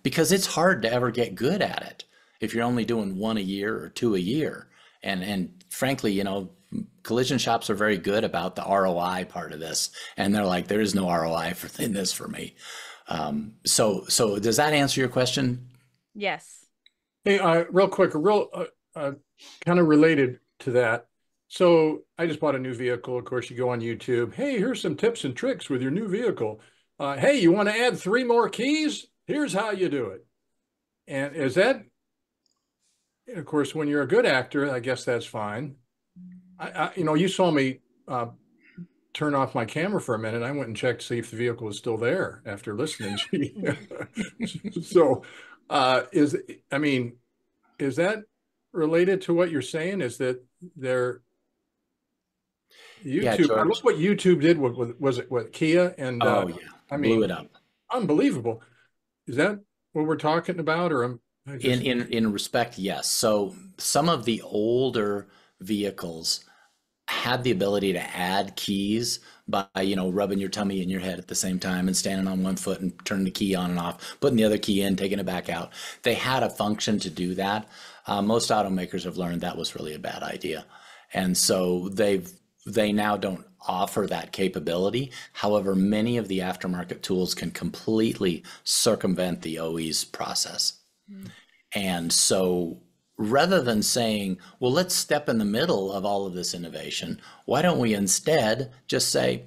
because it's hard to ever get good at it if you're only doing 1 a year or 2 a year. And frankly, you know, collision shops are very good about the ROI part of this, and they're like, there is no ROI in this for me. So does that answer your question? Yes. Hey, real quick, kind of related to that. So I just bought a new vehicle. Of course, you go on YouTube. Hey, here's some tips and tricks with your new vehicle. Hey, you want to add 3 more keys? Here's how you do it. And is that, of course, when you're a good actor, I guess that's fine. You know, you saw me turn off my camera for a minute. I went and checked to see if the vehicle was still there after listening to you. So, is that related to what you're saying? Is that YouTube? Yeah, Look what YouTube did. Was it what Kia and? Oh yeah, blew it up. Unbelievable. Is that what we're talking about, or in respect, yes. So some of the older vehicles had the ability to add keys by, you know, rubbing your tummy in your head at the same time and standing on one foot and turning the key on and off, putting the other key in, taking it back out. They had a function to do that. Most automakers have learned that was really a bad idea. And so they now don't offer that capability. However, many of the aftermarket tools can completely circumvent the OE's process. Mm. And so rather than saying, well, let's step in the middle of all of this innovation, why don't we instead just say,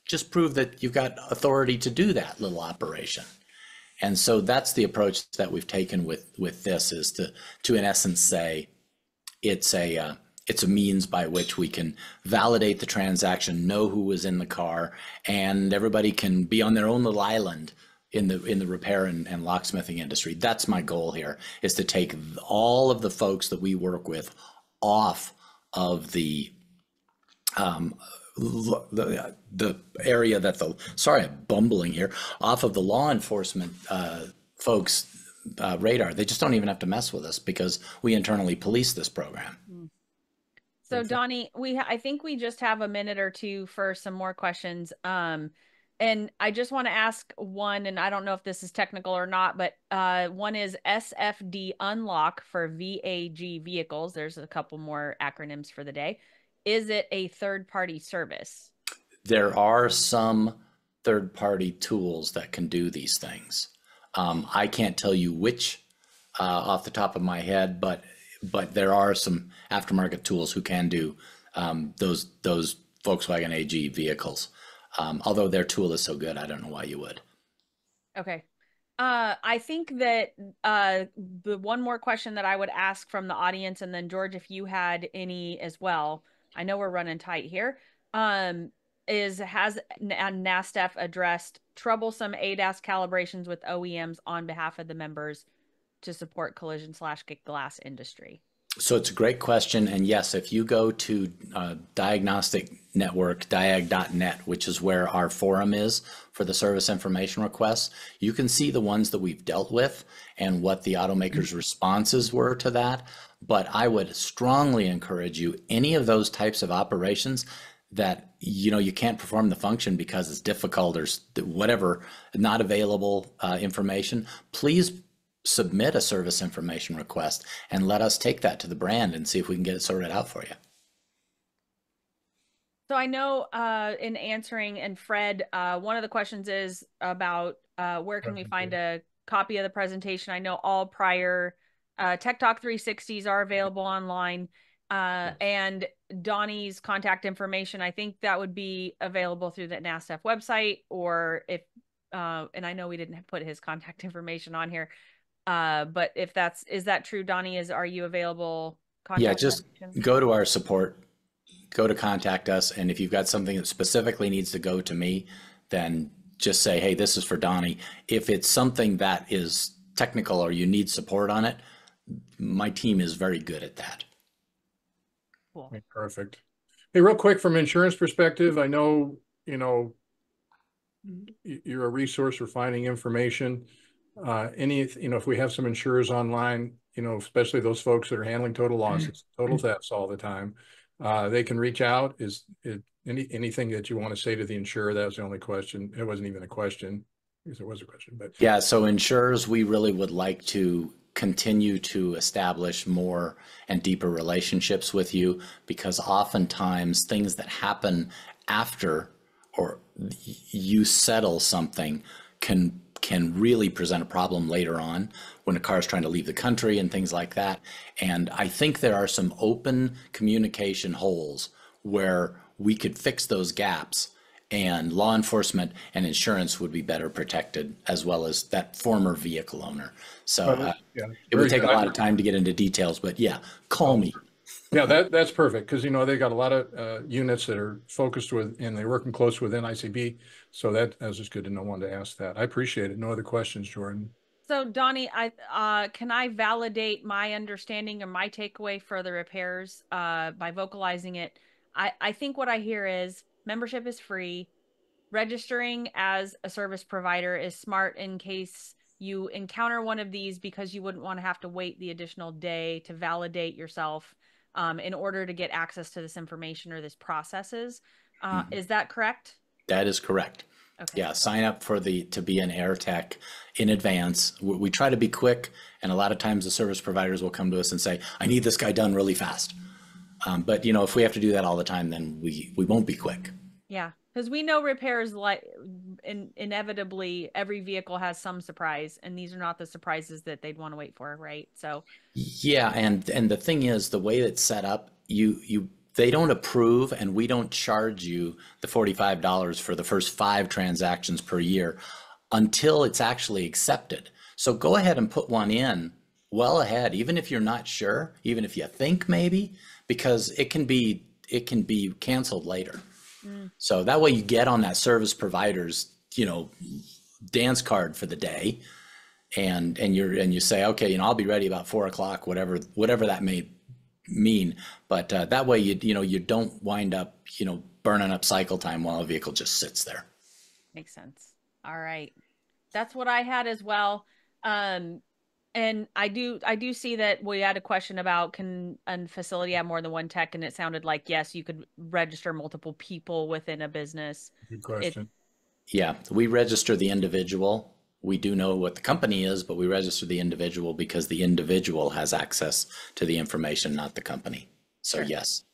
just prove that you've got authority to do that little operation? And so that's the approach that we've taken with this, is to in essence say it's a means by which we can validate the transaction, know who was in the car, and everybody can be on their own little island in the repair and locksmithing industry. That's my goal here, is to take all of the folks that we work with off of the area that I'm bumbling here, off of the law enforcement folks' radar. They just don't even have to mess with us because we internally police this program. So Donnie, I think we just have a minute or two for some more questions. And I just want to ask one, and I don't know if this is technical or not, but one is SFD unlock for VAG vehicles. There's a couple more acronyms for the day. Is it a third-party service? There are some third-party tools that can do these things. I can't tell you which off the top of my head, but there are some aftermarket tools who can do those Volkswagen AG vehicles. Although their tool is so good, I don't know why you would. Okay. I think that the one more question that I would ask from the audience, and then George, if you had any as well, I know we're running tight here. has NASTF addressed troublesome ADAS calibrations with OEMs on behalf of the members to support collision/glass industry? So it's a great question. And yes, if you go to Diagnostic Network, diag.net, which is where our forum is for the service information requests, you can see the ones that we've dealt with and what the automakers' responses were to that. But I would strongly encourage you, any of those types of operations that you can't perform the function because it's difficult or whatever, not available information, please submit a service information request and let us take that to the brand and see if we can get it sorted out for you. So I know in answering, and Fred, one of the questions is about where can we find a copy of the presentation? I know all prior Tech Talk 360s are available online, and Donnie's contact information, I think that would be available through the NASTF website, or if, and I know we didn't put his contact information on here, but if is that true, Donnie? Are you available? Yeah, just go to our support, go to contact us. And if you've got something that specifically needs to go to me, then just say, hey, this is for Donnie. If it's something that is technical or you need support on it, my team is very good at that. Cool. Perfect. Hey, real quick, from insurance perspective, I know, you're a resource for finding information. If we have some insurers online, especially those folks that are handling total losses, total thefts all the time, they can reach out. Is it anything that you want to say to the insurer? That was the only question. It wasn't even a question, because it was a question, but yeah. So insurers, we really would like to continue to establish more and deeper relationships with you, because oftentimes things that happen after or you settle something can really present a problem later on when a car is trying to leave the country and things like that. And I think there are some open communication holes where we could fix those gaps, and law enforcement and insurance would be better protected, as well as that former vehicle owner. So it would take a lot of time to get into details, but yeah, call me. Yeah, that's perfect, because they got a lot of units that are focused with, and they're working close with NICB. So that was just good to know. One to ask that. I appreciate it. No other questions, Jordan. So Donnie, can I validate my understanding or my takeaway for the repairs by vocalizing it? I think what I hear is membership is free. Registering as a service provider is smart in case you encounter one of these, because you wouldn't want to have to wait the additional day to validate yourself in order to get access to this information or this processes. Is that correct? That is correct. Okay. Yeah, sign up to be an air tech in advance. We try to be quick, and a lot of times the service providers will come to us and say, I need this guy done really fast. But if we have to do that all the time, then we won't be quick. Yeah, because we know repairs, like inevitably every vehicle has some surprise, and these are not the surprises that they'd want to wait for, right? So yeah, and the thing is, the way it's set up, they don't approve, and we don't charge you the $45 for the first 5 transactions per year until it's actually accepted. So go ahead and put one in well ahead, even if you're not sure, even if you think maybe, because it can be canceled later. So that way you get on that service provider's, dance card for the day, and you say, okay, I'll be ready about 4 o'clock, whatever that may mean. But that way you don't wind up, burning up cycle time while a vehicle just sits there. Makes sense. All right. That's what I had as well. And I do see that we had a question about, can a facility have more than one tech? And it sounded like, yes, you could register multiple people within a business. Good question. Yeah, we register the individual. We do know what the company is, but we register the individual because the individual has access to the information, not the company. So sure. Yes.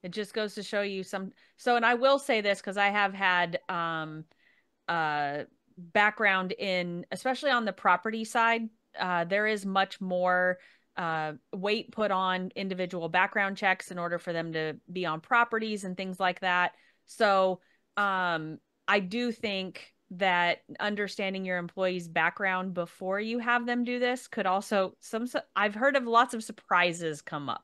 It just goes to show you and I will say this, because I have had background in, especially on the property side, there is much more weight put on individual background checks in order for them to be on properties and things like that. So I do think that understanding your employee's background before you have them do this could also, I've heard of lots of surprises come up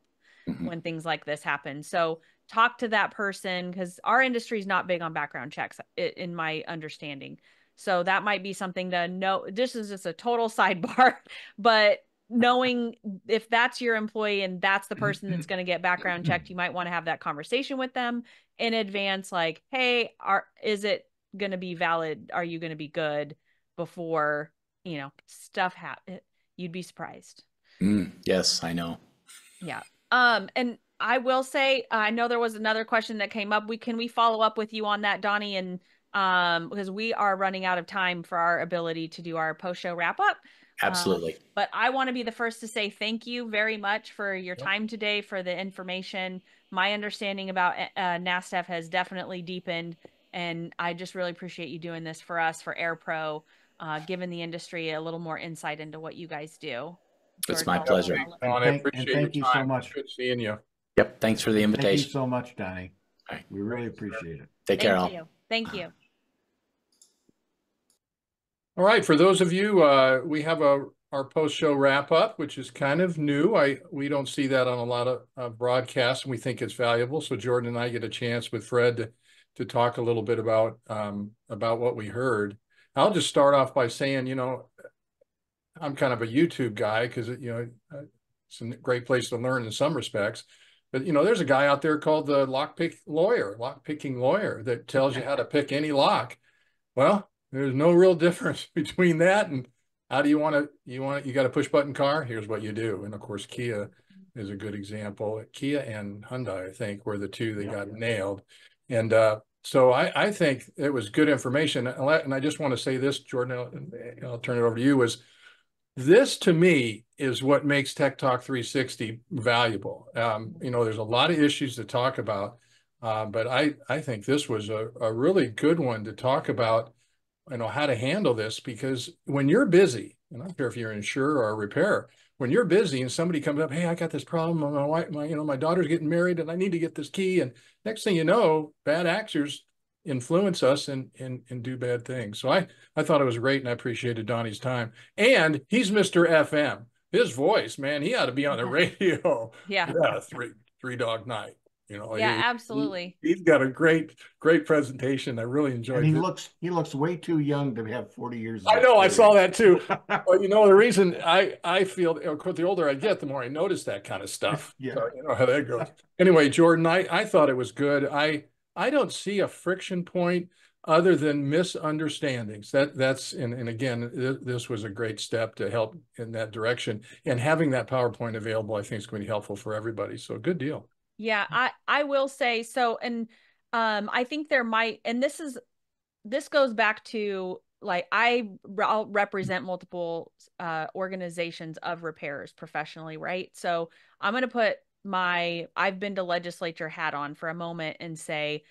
when things like this happen. So talk to that person, because our industry is not big on background checks, in my understanding. So that might be something to know. This is just a total sidebar, but knowing if that's your employee and that's the person that's going to get background checked, you might want to have that conversation with them in advance. Like, hey, is it going to be valid? Are you going to be good before, stuff happen? You'd be surprised. Yes, I know. Yeah. And I will say, I know there was another question that came up. Can we follow up with you on that, Donnie? And because we are running out of time for our ability to do our post-show wrap-up. Absolutely. But I want to be the first to say thank you very much for your time today, for the information. My understanding about NASTF has definitely deepened, and I just really appreciate you doing this for us, for AirPro, giving the industry a little more insight into what you guys do. It's my pleasure. Don, I appreciate your thank you so much. Good seeing you. Yep. Thanks for the invitation. Thank you so much, Donnie. All right. We really appreciate it. Take care, all. Thank you. Thank you. All right. For those of you, we have our post-show wrap-up, which is kind of new. We don't see that on a lot of broadcasts, and we think it's valuable. So Jordan and I get a chance with Fred to talk a little bit about what we heard. I'll just start off by saying, I'm kind of a YouTube guy because, it's a great place to learn in some respects. But, there's a guy out there called the lock-picking lawyer that tells you how to pick any lock. Well, there's no real difference between that and how do you got a push button car? Here's what you do. And of course, Kia is a good example. Kia and Hyundai, I think, were the two that got nailed. And so I think it was good information. And I just want to say this, Jordan, I'll turn it over to you, this to me is what makes Tech Talk 360 valuable. There's a lot of issues to talk about, but I think this was a really good one to talk about, how to handle this, because when you're busy, and I don't care if you're an insurer or a repairer, when you're busy and somebody comes up, hey, I got this problem, my wife, my daughter's getting married and I need to get this key. And next thing you know, bad actors influence us and do bad things. So I thought it was great, and I appreciated Donnie's time. And he's Mr. FM. His voice, man, he ought to be on the radio. Yeah. Three Dog Night. Yeah, absolutely. He's got a great presentation. I really enjoyed it. And he looks way too young to have 40 years. I know, I saw that too. But the reason I feel, the older I get, the more I notice that kind of stuff. Yeah. So you know how that goes. Anyway, Jordan, I thought it was good. I don't see a friction point other than misunderstandings. And again, this was a great step to help in that direction. And having that PowerPoint available, I think is going to be helpful for everybody. So good deal. Yeah, I will say so. And I think there might, and this goes back to, like, I'll represent multiple organizations of repairers professionally, right? So I'm going to put I've been to legislature hat on for a moment and say,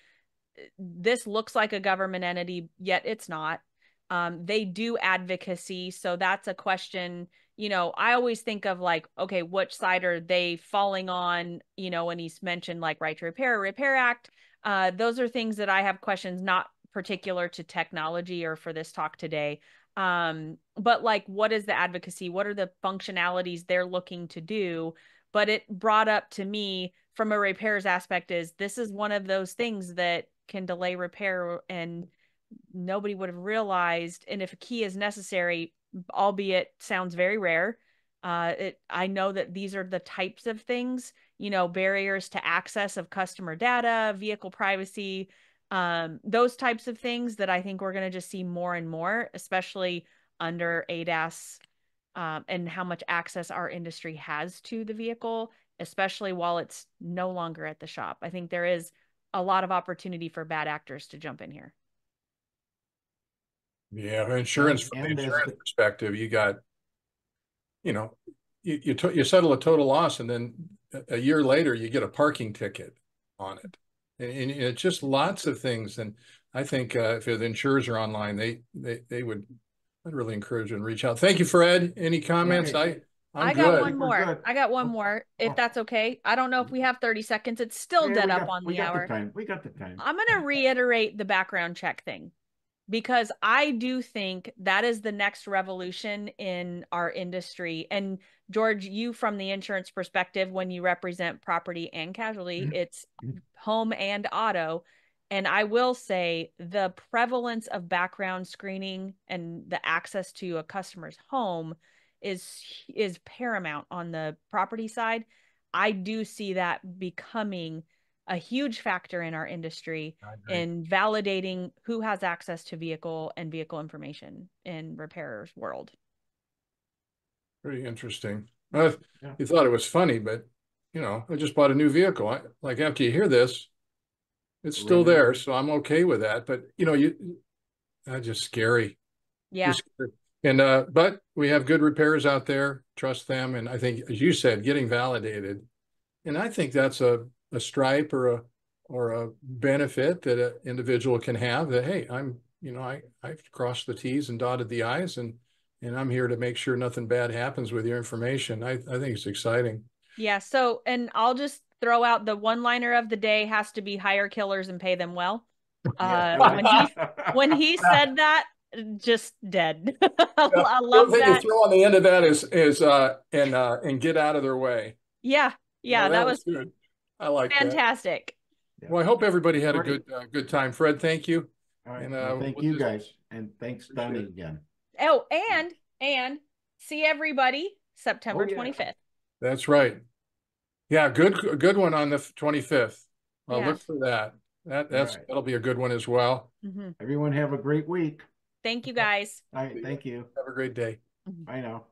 this looks like a government entity, yet it's not. They do advocacy. So that's a question, I always think of, like, okay, which side are they falling on? When he's mentioned like Right to Repair Act, those are things that I have questions, not particular to technology or for this talk today. But like, what is the advocacy? What are the functionalities they're looking to do? But it brought up to me from a repairs aspect this is one of those things that can delay repair, and nobody would have realized. And if a key is necessary, albeit sounds very rare, I know that these are the types of things, barriers to access of customer data, vehicle privacy, those types of things that I think we're going to just see more and more, especially under ADAS, and how much access our industry has to the vehicle, especially while it's no longer at the shop. I think there is a lot of opportunity for bad actors to jump in here. Yeah, from the insurance perspective, you got, you settle a total loss, and then a year later you get a parking ticket on it, and it's just lots of things. And I think if the insurers are online, they would. I'd really encourage you to reach out. Thank you, Fred. Any comments? I got one more. I got one more, if that's okay. I don't know if we have 30 seconds. It's still dead up on the hour. We got the time. I'm going to reiterate the background check thing. because I do think that is the next revolution in our industry. And George, you from the insurance perspective, when you represent property and casualty, it's home and auto. And I will say the prevalence of background screening and the access to a customer's home is paramount on the property side. I do see that becoming a huge factor in our industry in validating who has access to vehicle and vehicle information in repairers world. Pretty interesting. You thought it was funny, but you know, I just bought a new vehicle. Like after you hear this, it's still there, so I'm okay with that. But you know, just scary. Yeah. Just scary. And but we have good repairers out there. Trust them, and I think, as you said, getting validated. And I think that's a stripe or a benefit that an individual can have. That hey, I've crossed the T's and dotted the I's, and I'm here to make sure nothing bad happens with your information. I think it's exciting. Yeah. So, and I'll just throw out the one-liner of the day has to be hire killers and pay them well. When he said that, just dead. I love the thing that. you throw on the end of that is and get out of their way. Yeah. Yeah. That was good. I like fantastic. that. Well, I hope everybody had a good time. Fred, thank you. All right. And thank you guys. And thanks, Donnie, again. Oh, and see everybody September 25th. That's right. Yeah, good one on the 25th. I'll look for that. That'll be a good one as well. Everyone have a great week. Thank you guys. All right, thank you. Have a great day. Bye now.